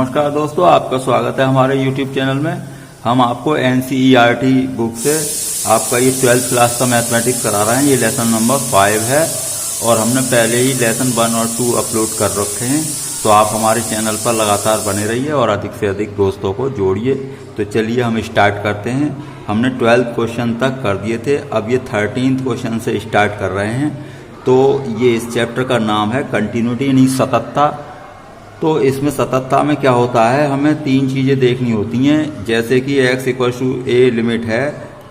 नमस्कार दोस्तों, आपका स्वागत है हमारे YouTube चैनल में। हम आपको NCERT बुक से आपका ये 12th क्लास का मैथमेटिक्स करा रहे हैं। ये लेसन नंबर 5 है और हमने पहले ही लेसन 1 और 2 अपलोड कर रखे हैं। तो आप हमारे चैनल पर लगातार बने रहिए और अधिक से अधिक दोस्तों को जोड़िए। तो चलिए हम स्टार्ट करते हैं। हमने 12 क्वेश्चन तक कर दिए थे, अब ये 13th क्वेश्चन से स्टार्ट कर रहे हैं। तो ये इस चैप्टर का नाम है कंटिन्यूटी यानी सततता। तो इसमें सततता में क्या होता है, हमें 3 चीज़ें देखनी होती हैं। जैसे कि x = a लिमिट है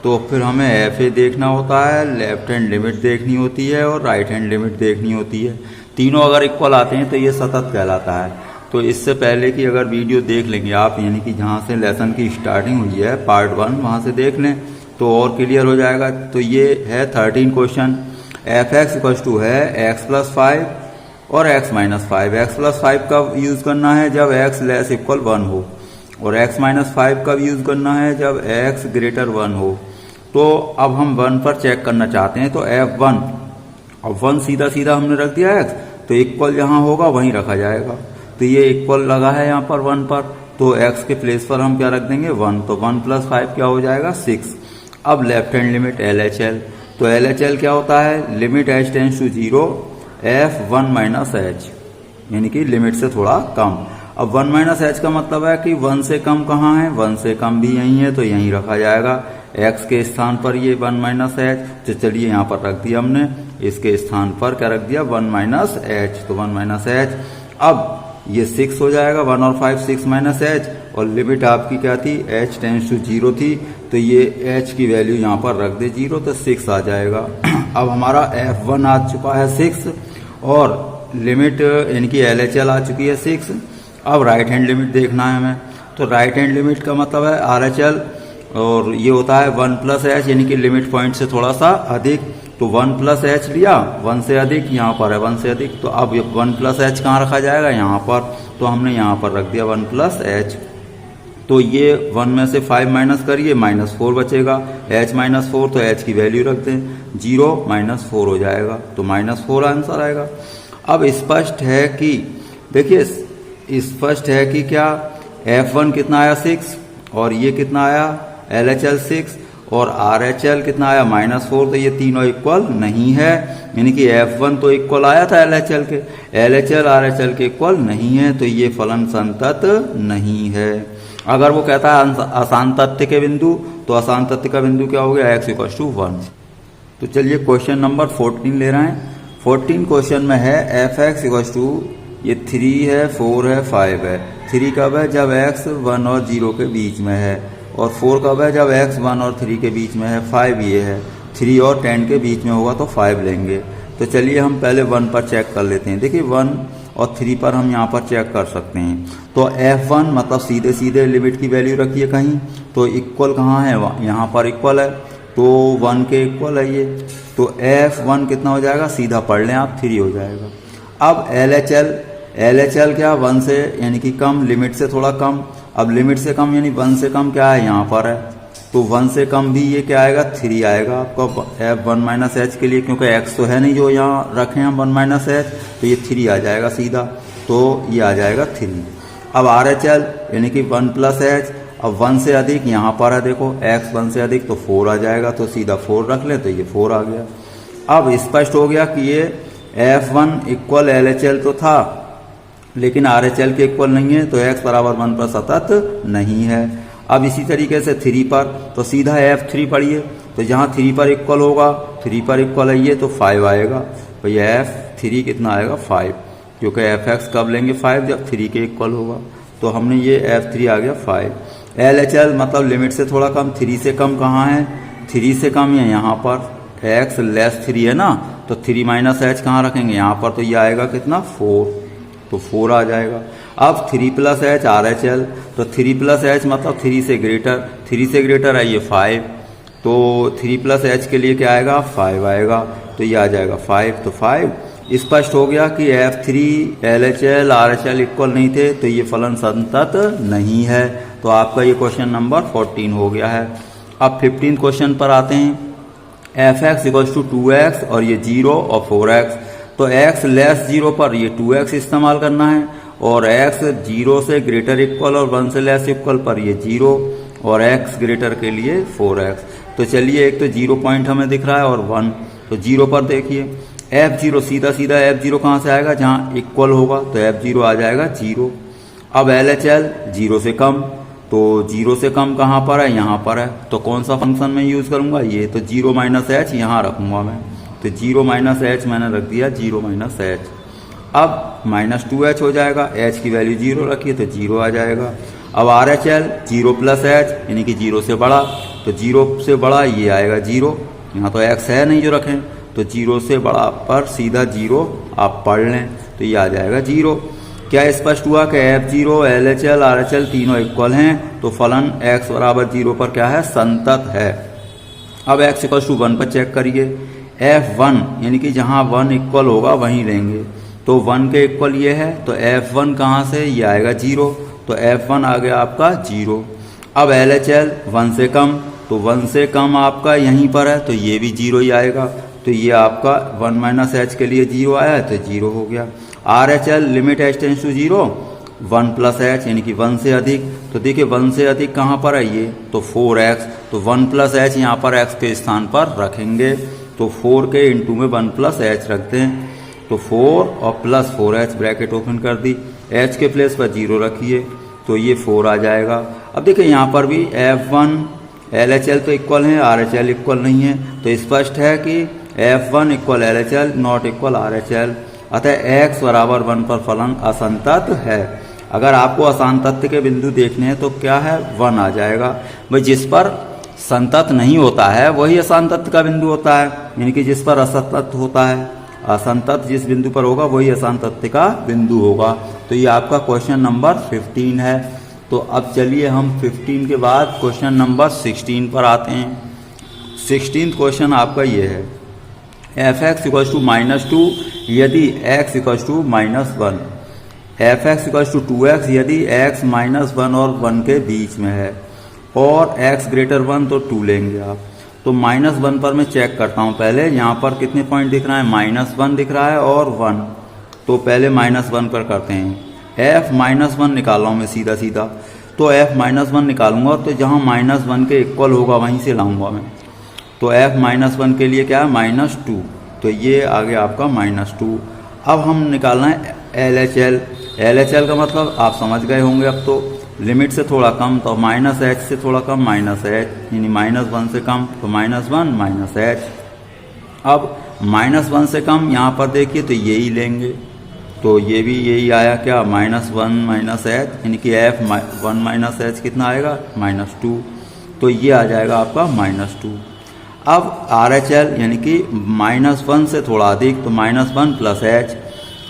तो फिर हमें fa देखना होता है, लेफ्ट हैंड लिमिट देखनी होती है और राइट हैंड लिमिट देखनी होती है। तीनों अगर इक्वल आते हैं तो ये सतत कहलाता है। तो इससे पहले कि अगर वीडियो देख लेंगे आप, यानी कि जहाँ से लेसन की स्टार्टिंग हुई है पार्ट 1, वहाँ से देख लें तो और क्लियर हो जाएगा। तो ये है 13 क्वेश्चन। fx = है x + 5 और x - 5। x + 5 कब यूज़ करना है, जब x <= 1 हो, और x - 5 कब यूज़ करना है, जब x > 1 हो। तो अब हम 1 पर चेक करना चाहते हैं। तो f1, अब 1 सीधा सीधा हमने रख दिया x, तो इक्वल जहाँ होगा वहीं रखा जाएगा। तो ये इक्वल लगा है यहाँ पर 1 पर, तो x के प्लेस पर हम क्या रख देंगे 1। तो 1 + 5 क्या हो जाएगा 6। अब लेफ्ट हैंड लिमिट LHL, तो LHL क्या होता है, लिमिट h → 0 f1 - h, यानी कि लिमिट से थोड़ा कम। अब 1 - h का मतलब है कि 1 से कम कहाँ है, 1 से कम भी यहीं है, तो यहीं रखा जाएगा x के स्थान पर ये 1 - h। तो चलिए यहाँ पर रख दिया हमने, इसके स्थान पर क्या रख दिया 1 - h, तो 1 - h। अब ये 6 हो जाएगा, 1 और 5 6 - h, और लिमिट आपकी क्या थी h → 0 थी, तो ये h की वैल्यू यहाँ पर रख दे 0, तो 6 आ जाएगा। अब हमारा f1 आ चुका है 6 और लिमिट यानी कि LHL आ चुकी है 6। अब राइट हैंड लिमिट देखना है हमें। तो राइट हैंड लिमिट का मतलब है RHL, और ये होता है 1 + h, यानी कि लिमिट पॉइंट से थोड़ा सा अधिक। तो 1 + h लिया, 1 से अधिक, यहाँ पर है 1 से अधिक। तो अब 1 + h कहाँ रखा जाएगा, यहाँ पर। तो हमने यहाँ पर रख दिया 1 + h। तो ये 1 में से 5 माइनस करिए, -4 बचेगा, h - 4, तो h की वैल्यू रख दें 0 - 4 हो जाएगा, तो -4 आंसर आएगा। अब स्पष्ट है कि, देखिए स्पष्ट है कि क्या f1 कितना आया 6 और ये कितना आया LHL 6 और RHL कितना आया -4, तो ये तीनों इक्वल नहीं है। यानी कि f1 तो इक्वल आया था LHL के, LHL RHL के इक्वल नहीं है, तो ये फलन संतत नहीं है। अगर वो कहता है आसान तथ्य के बिंदु, तो आसान तथ्य का बिंदु क्या हो गया x = 1। तो चलिए क्वेश्चन नंबर 14 ले रहे हैं। 14 क्वेश्चन में है fx = ये 3 है, 4 है, 5 है। 3 कब है, जब x 1 और 0 के बीच में है, और 4 कब है, जब x 1 और 3 के बीच में है। 5 ये है, 3 और 10 के बीच में होगा तो 5 लेंगे। तो चलिए हम पहले 1 पर चेक कर लेते हैं। देखिए 1 और 3 पर हम यहाँ पर चेक कर सकते हैं। तो f1 मतलब सीधे सीधे लिमिट की वैल्यू रखिए कहीं, तो इक्वल कहाँ है, यहाँ पर इक्वल है, तो 1 के इक्वल है ये। तो f1 कितना हो जाएगा, सीधा पढ़ लें आप, 3 हो जाएगा। अब LHL क्या 1 से यानी कि कम, लिमिट से थोड़ा कम। अब लिमिट से कम यानी 1 से कम क्या है, यहाँ पर है, तो 1 से कम भी ये क्या आएगा 3 आएगा आपका f1 - h के लिए, क्योंकि x तो है नहीं जो यहाँ रखें हम 1 - h, तो ये 3 आ जाएगा सीधा, तो ये आ जाएगा 3। अब RHL यानी कि 1 + h, अब 1 से अधिक यहाँ पर है, देखो x 1 से अधिक, तो 4 आ जाएगा, तो सीधा 4 रख ले, तो ये 4 आ गया। अब स्पष्ट हो गया कि ये f1 = LHL तो था, लेकिन RHL के इक्वल नहीं है, तो x = 1 पर सतत नहीं है। अब इसी तरीके से 3 पर, तो सीधा f3 पढ़िए, तो जहाँ 3 पर इक्वल होगा, 3 पर इक्वल है ये, तो 5 आएगा। तो ये f3 कितना आएगा 5, क्योंकि fx कब लेंगे 5, जब 3 के इक्वल होगा। तो हमने ये f3 आ गया 5। LHL मतलब लिमिट से थोड़ा कम, 3 से कम कहाँ है, 3 से कम है यहाँ पर, x < 3 है ना, तो 3 - h कहाँ रखेंगे, यहाँ पर, तो ये आएगा कितना 4, तो 4 आ जाएगा। अब 3 + h RHL, तो 3 + h मतलब 3 से ग्रेटर है ये 5, तो 3 + h के लिए क्या आएगा 5 आएगा, तो ये आ जाएगा 5। तो 5 स्पष्ट हो गया कि f3 LHL RHL इक्वल नहीं थे, तो ये फलन संतत नहीं है। तो आपका ये क्वेश्चन नंबर 14 हो गया है। अब 15 क्वेश्चन पर आते हैं। fx = 2x और ये 0 और 4x, तो x < 0 पर ये 2x इस्तेमाल करना है और x 0 से ग्रेटर इक्वल और 1 से लेस इक्वल पर ये 0 और x ग्रेटर के लिए 4x। तो चलिए एक तो 0 पॉइंट हमें दिख रहा है और 1, तो 0 पर देखिए f0 सीधा सीधा f0 कहाँ से आएगा, जहाँ इक्वल होगा तो f0 आ जाएगा 0। अब LHL 0 से कम, तो 0 से कम कहाँ पर है, यहाँ पर है, तो कौन सा फंक्शन में यूज़ करूँगा, ये तो 0 माइनस एच यहाँ रखूँगा मैं, तो 0 माइनस एच मैंने रख दिया 0 माइनस एच। अब माइनस 2h हो जाएगा, h की वैल्यू 0 रखिए तो 0 आ जाएगा। अब RHL 0 प्लस एच यानी कि 0 से बड़ा, तो 0 से बड़ा ये आएगा 0, यहाँ तो x है नहीं जो रखें, तो 0 से बड़ा पर सीधा 0 आप पढ़ लें तो ये आ जाएगा 0। क्या स्पष्ट हुआ कि f0 LHL RHL तीनों इक्वल हैं, तो फलन x बराबर 0 पर क्या है, संतत है। अब x इक्वल टू 1 पर चेक करिए, f1 यानी कि जहाँ 1 इक्वल होगा वहीं लेंगे, तो 1 के इक्वल ये है, तो f1 कहाँ से, ये आएगा 0, तो f1 आ गया आपका 0। अब LHL 1 से कम, तो 1 से कम आपका यहीं पर है, तो ये भी 0 ही आएगा, तो ये आपका 1 माइनस एच के लिए 0 आया है, तो 0 हो गया। RHL limit h tends to 0 1 plus H यानी कि 1 से अधिक, तो देखिए 1 से अधिक कहाँ पर है ये, तो 4x, तो 1 प्लस एच यहाँ पर x के स्थान पर रखेंगे, तो 4 के इंटू में 1 प्लस एच रखते हैं, तो 4 और प्लस 4h ब्रैकेट ओपन कर दी, h के प्लेस पर 0 रखिए तो ये 4 आ जाएगा। अब देखिए यहाँ पर भी f1 LHL तो इक्वल है, RHL इक्वल नहीं है, तो स्पष्ट है कि f1 equal LHL not equal RHL, अतः x बराबर 1 पर फलन असंतत है। अगर आपको असंतत के बिंदु देखने हैं तो क्या है, 1 आ जाएगा। भाई जिस पर संतत नहीं होता है वही असंतत का बिंदु होता है, यानी कि जिस पर असंतत होता है, असंतत जिस बिंदु पर होगा वही असंतत का बिंदु होगा। तो ये आपका क्वेश्चन नंबर 15 है। तो अब चलिए हम 15 के बाद क्वेश्चन नंबर 16 पर आते हैं। 16th क्वेश्चन आपका ये है, f(x) इक्वल टू -2 यदि x equal to -1, f(x) equal to 2x यदि x -1 और 1 के बीच में है, और x ग्रेटर 1 तो 2 लेंगे आप। तो -1 पर मैं चेक करता हूँ पहले, यहाँ पर कितने पॉइंट दिख रहा है, -1 दिख रहा है और 1, तो पहले -1 पर करते हैं। f -1 निकाल रहा हूँ मैं सीधा सीधा, तो f -1 निकालूंगा तो जहाँ -1 के इक्वल होगा वहीं से लाऊंगा मैं, तो f -1 के लिए क्या है, -2, तो ये आ गया आपका -2। अब हम निकालना है LHL। LHL का मतलब आप समझ गए होंगे अब, तो लिमिट से थोड़ा कम, तो -h से थोड़ा कम -h यानी -1 से कम, तो -1 -h। अब -1 से कम यहाँ पर देखिए तो यही लेंगे, तो ये भी यही आया क्या, -1 -h यानी कि f1 -h कितना आएगा, -2, तो ये आ जाएगा आपका -2। अब RHL यानी कि -1 से थोड़ा अधिक, तो -1 प्लस h।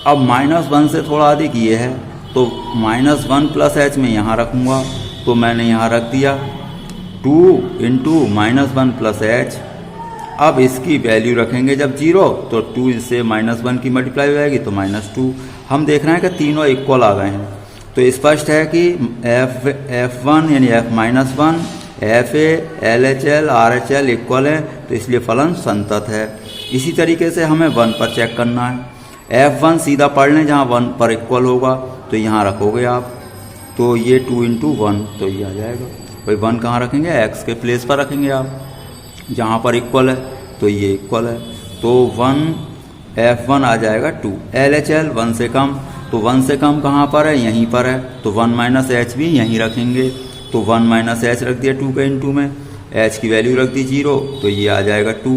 अब -1 से थोड़ा अधिक ये है, तो -1 प्लस h में यहाँ रखूँगा, तो मैंने यहाँ रख दिया 2 इंटू -1 प्लस h। अब इसकी वैल्यू रखेंगे जब 0, तो 2 से -1 की मल्टीप्लाई हो जाएगी तो -2। हम देख रहे हैं कि तीनों इक्वल आ गए हैं, तो स्पष्ट है कि f1 यानी f-1 FA LHL RHL equal है, तो इसलिए फलन संतत है। इसी तरीके से हमें 1 पर चेक करना है, f1 सीधा पढ़ लें, जहाँ 1 पर इक्वल होगा तो यहाँ रखोगे आप, तो ये 2 इंटू 1 तो ये आ जाएगा। भाई 1 कहाँ रखेंगे, x के प्लेस पर रखेंगे आप, जहाँ पर इक्वल है तो ये इक्वल है, तो 1 f1 आ जाएगा 2। LHL 1 से कम, तो 1 से कम कहाँ पर है, यहीं पर है, तो 1 -h भी यहीं रखेंगे, तो 1 -h रख दिया 2 के इंटू में, h की वैल्यू रख दी 0, तो ये आ जाएगा 2।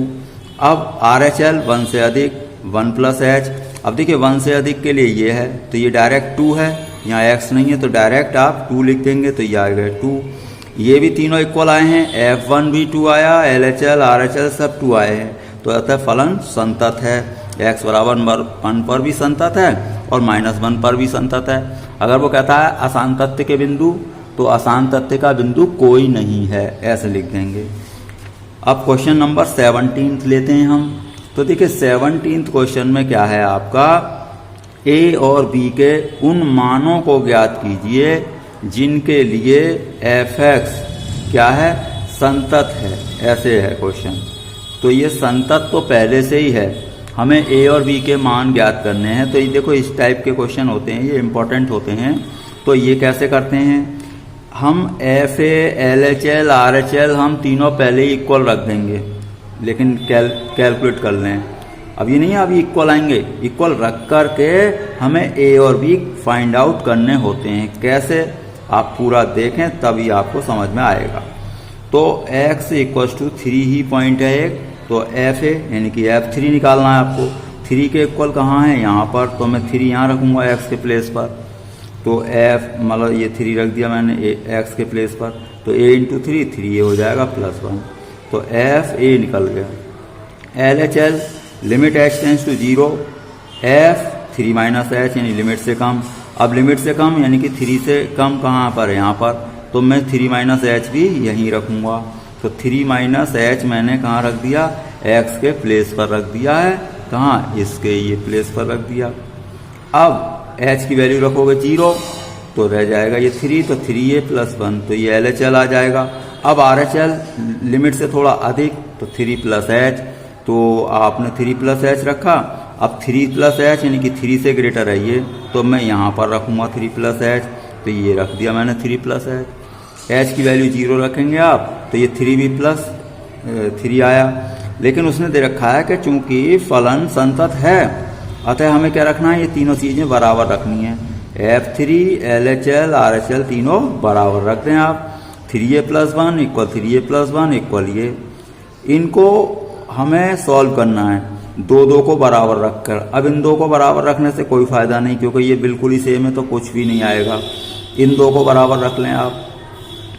अब RHL 1 से अधिक 1 प्लस h। अब देखिए 1 से अधिक के लिए ये है, तो ये डायरेक्ट 2 है, यहाँ x नहीं है तो डायरेक्ट आप 2 लिख देंगे, तो ये आएगा 2। ये भी तीनों इक्वल आए हैं, f1 भी 2 आया, LHL RHL सब 2 आए हैं, तो अतः फलन संतत है। x बराबर 1 पर भी संतत है और -1 पर भी संतत है। अगर वो कहता है असांतत्य के बिंदु, तो असांतत्य का बिंदु कोई नहीं है, ऐसे लिख देंगे। अब क्वेश्चन नंबर 17 लेते हैं हम। तो देखिए 17 क्वेश्चन में क्या है आपका, a और b के उन मानों को ज्ञात कीजिए जिनके लिए f(x) क्या है, संतत है, ऐसे है क्वेश्चन। तो ये संतत तो पहले से ही है, हमें ए और बी के मान ज्ञात करने हैं। तो ये देखो इस टाइप के क्वेश्चन होते हैं, ये इंपॉर्टेंट होते हैं। तो ये कैसे करते हैं, हम F A L H L R H L हम तीनों पहले ही इक्वल रख देंगे, लेकिन कैलकुलेट कर लें। अब ये नहीं है अभी इक्वल आएंगे, इक्वल रख कर के हमें ए और बी फाइंड आउट करने होते हैं। कैसे, आप पूरा देखें तभी आपको समझ में आएगा। तो x इक्वल टू 3 ही पॉइंट है एक, तो f है यानी कि f3 निकालना है आपको। 3 के इक्वल कहाँ है, यहाँ पर, तो मैं 3 यहाँ रखूँगा x के प्लेस पर। तो f मतलब ये 3 रख दिया मैंने x के प्लेस पर, तो a इंटू 3 ये हो जाएगा +1, तो f a निकल गया। L H L limit h tends to 0, f 3 minus h यानी लिमिट से कम। अब लिमिट से कम यानी कि 3 से कम कहाँ पर है, यहाँ पर, तो मैं 3 माइनस h भी यहीं रखूँगा। तो 3 माइनस h मैंने कहाँ रख दिया, x के प्लेस पर रख दिया है, कहाँ, इसके ये प्लेस पर रख दिया। अब h की वैल्यू रखोगे 0 तो रह जाएगा ये 3, तो 3a +1, तो ये LHL आ जाएगा। अब RHL लिमिट से थोड़ा अधिक, तो 3 + h, तो आपने 3 + h रखा। अब 3 + h यानी कि 3 से ग्रेटर है ये, तो मैं यहाँ पर रखूँगा 3 + h, तो ये रख दिया मैंने 3 + h। h की वैल्यू 0 रखेंगे आप, तो ये 3 भी +3 आया। लेकिन उसने दे रखा है कि चूंकि फलन संतत है, अतः हमें क्या रखना है, ये तीनों चीज़ें बराबर रखनी है। F3 LHL RHL तीनों बराबर रख दें आप। 3a + 1 इक्वल 3a + 1 इक्वल ये, इनको हमें सॉल्व करना है 2 को बराबर रखकर। अब इन 2 को बराबर रखने से कोई फ़ायदा नहीं, क्योंकि ये बिल्कुल ही सेम है तो कुछ भी नहीं आएगा। इन 2 को बराबर रख लें आप।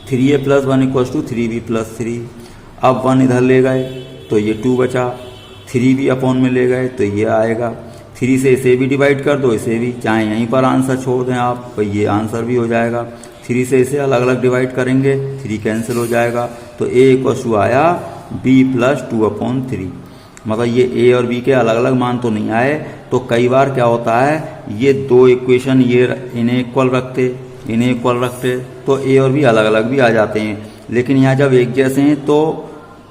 3a + 1 equal to 3b + 3। अब 1 इधर ले गए तो ये 2 बचा, 3 भी अपॉन में ले गए तो ये आएगा। 3 से इसे भी डिवाइड कर दो, इसे भी, चाहे यहीं पर आंसर छोड़ दें आप तो ये आंसर भी हो जाएगा। 3 से इसे अलग अलग डिवाइड करेंगे, 3 कैंसिल हो जाएगा, तो a इक्वल टू आया b + 2/3। मतलब ये a और b के अलग अलग मान तो नहीं आए। तो कई बार क्या होता है, ये 2 इक्वेशन ये इन्हें इक्वल रखते, इन्हें इक्वल रखते, तो a और b अलग अलग भी आ जाते हैं। लेकिन यहाँ जब एक जैसे हैं तो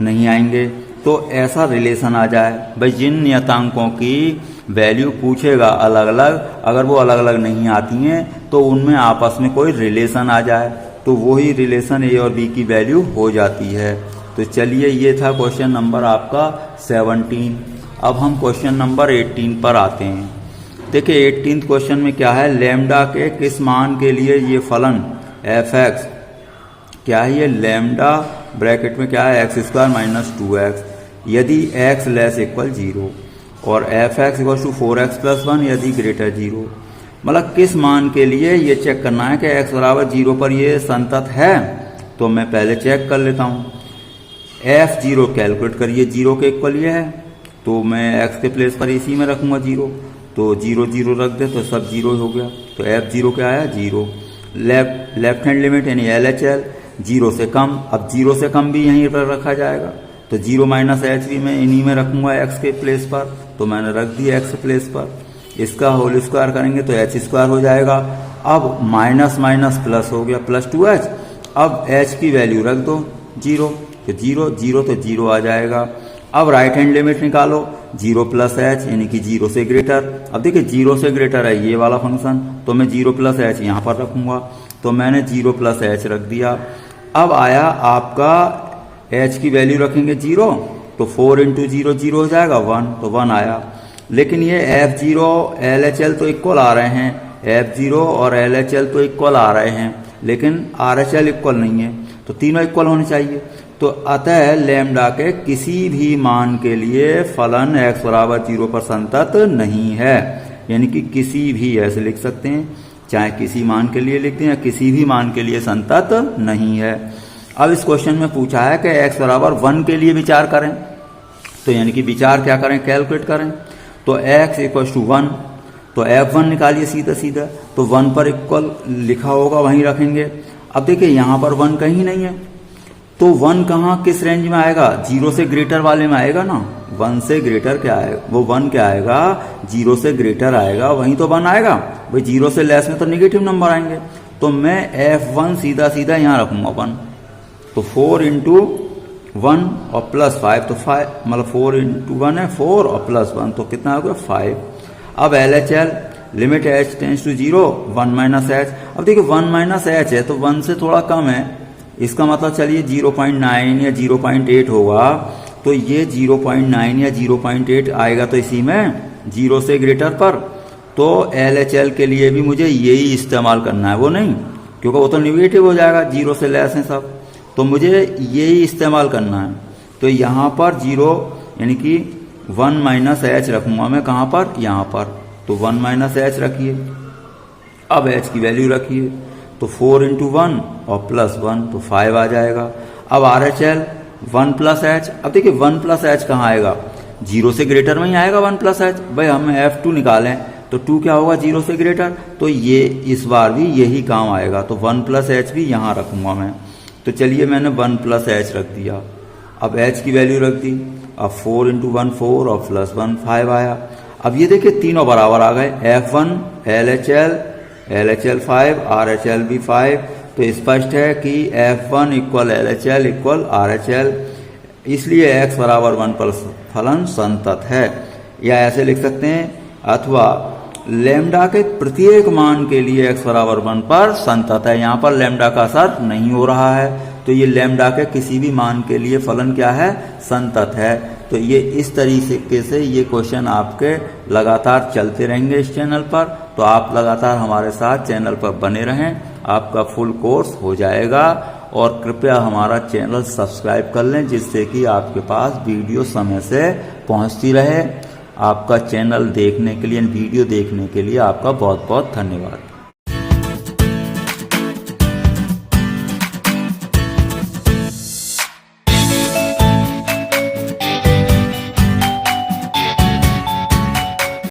नहीं आएंगे। तो ऐसा रिलेशन आ जाए भाई, जिन नियतांकों की वैल्यू पूछेगा अलग अलग, अगर वो अलग अलग नहीं आती हैं तो उनमें आपस में कोई रिलेशन आ जाए, तो वही रिलेशन a और b की वैल्यू हो जाती है। तो चलिए, ये था क्वेश्चन नंबर आपका 17। अब हम क्वेश्चन नंबर 18 पर आते हैं। देखिए 18th क्वेश्चन में क्या है, लैम्डा के किस मान के लिए ये फलन f(x) क्या है, ये लैम्डा ब्रैकेट में क्या है, x² - 2x यदि x <= 0 और f(x) = 4x + 1 यदि ग्रेटर 0। मतलब किस मान के लिए ये चेक करना है कि x = 0 पर ये संतत है। तो मैं पहले चेक कर लेता हूँ। f0 कैलकुलेट करिए, 0 के इक्वल ये है, तो मैं x के प्लेस पर इसी में रखूँगा 0, तो 0 0 रख दे तो सब 0 हो गया। तो f0 क्या आया, 0। लेफ्ट हैंड लिमिट यानी LHL 0 से कम, अब 0 से कम भी यहीं पर रखा जाएगा, तो 0 - h भी मैं इन्हीं में रखूँगा x के प्लेस पर, तो मैंने रख दिया x के प्लेस पर। इसका होल स्क्वायर करेंगे तो h² हो जाएगा। अब माइनस माइनस प्लस हो गया, +2h। अब h की वैल्यू रख दो 0, तो 0 0 तो 0 आ जाएगा। अब राइट हैंड लिमिट निकालो, 0 + h यानी कि 0 से ग्रेटर। अब देखिए 0 से ग्रेटर है ये वाला फंक्शन, तो मैं 0 + h यहाँ पर रखूँगा, तो मैंने 0 + h रख दिया। अब आया आपका h की वैल्यू रखेंगे 0, तो 4 × 0 0 हो जाएगा 1, तो 1 आया। लेकिन ये f0 LHL तो इक्वल आ रहे हैं, f0 और LHL तो इक्वल आ रहे हैं, लेकिन RHL इक्वल नहीं है, तो तीनों इक्वल होने चाहिए। तो अतः लैम्डा के किसी भी मान के लिए फलन x = 0 पर संतत नहीं है। यानी कि किसी भी, ऐसे लिख सकते हैं, चाहे किसी मान के लिए लिखते हैं या किसी भी मान के लिए संतत नहीं है। अब इस क्वेश्चन में पूछा है कि x = 1 के लिए विचार करें, तो यानी कि विचार क्या करें, कैलकुलेट करें। तो x = 1, तो f1 निकालिए सीधा सीधा, तो 1 पर इक्वल लिखा होगा वहीं रखेंगे। अब देखिए यहाँ पर 1 कहीं नहीं है, तो 1 कहाँ किस रेंज में आएगा, 0 से ग्रेटर वाले में आएगा ना। 1 से ग्रेटर क्या आएगा, वो 1 क्या आएगा, 0 से ग्रेटर आएगा, वहीं तो 1 आएगा भाई। 0 से लेस में तो नेगेटिव नंबर आएंगे, तो मैं f1 सीधा सीधा यहाँ रखूँगा 1, तो 4 × 1 और प्लस 5 तो 5 मतलब 4 इंटू 1 है 4 और प्लस 1 तो कितना हो गया 5। अब LHL limit h tends to 0 1 minus H. अब देखिए 1 माइनस एच है तो 1 से थोड़ा कम है, इसका मतलब चलिए 0.9 या 0.8 होगा, तो ये 0.9 या 0.8 आएगा तो इसी में 0 से ग्रेटर पर। तो LHL के लिए भी मुझे यही इस्तेमाल करना है, वो नहीं, क्योंकि वो तो निगेटिव हो जाएगा, 0 से लेस है सब, तो मुझे यही इस्तेमाल करना है। तो यहाँ पर 0 यानी कि 1 माइनस एच रखूंगा मैं, कहाँ पर, यहाँ पर, तो 1 माइनस एच रखिए। अब h की वैल्यू रखिए, तो 4 इंटू 1 और प्लस 1 तो 5 आ जाएगा। अब RHL 1 प्लस एच। अब देखिए 1 प्लस एच कहाँ आएगा, 0 से ग्रेटर में ही आएगा 1 प्लस एच। भाई हम F2 निकालें तो 2 क्या होगा 0 से ग्रेटर, तो ये इस बार भी यही काम आएगा, तो 1 प्लस एच भी यहाँ रखूंगा मैं। तो चलिए मैंने 1 प्लस एच रख दिया। अब h की वैल्यू रख दी, अब 4 इंटू 1 4 और प्लस 1 5 आया। अब ये देखिए तीनों बराबर आ गए, F1 LHL 5 RHL भी 5, तो स्पष्ट है कि F1 equal LHL equal RHL, इसलिए x बराबर 1 पर फलन संतत है। या ऐसे लिख सकते हैं, अथवा लैम्डा के प्रत्येक मान के लिए x बराबर 1 पर संतत है। यहाँ पर लैम्डा का असर नहीं हो रहा है, तो ये लैम्डा के किसी भी मान के लिए फलन क्या है, संतत है। तो ये इस तरीके से ये क्वेश्चन आपके लगातार चलते रहेंगे इस चैनल पर, तो आप लगातार हमारे साथ चैनल पर बने रहें, आपका फुल कोर्स हो जाएगा। और कृपया हमारा चैनल सब्सक्राइब कर लें, जिससे कि आपके पास वीडियो समय से पहुंचती रहे। आपका चैनल देखने के लिए, वीडियो देखने के लिए आपका बहुत बहुत धन्यवाद।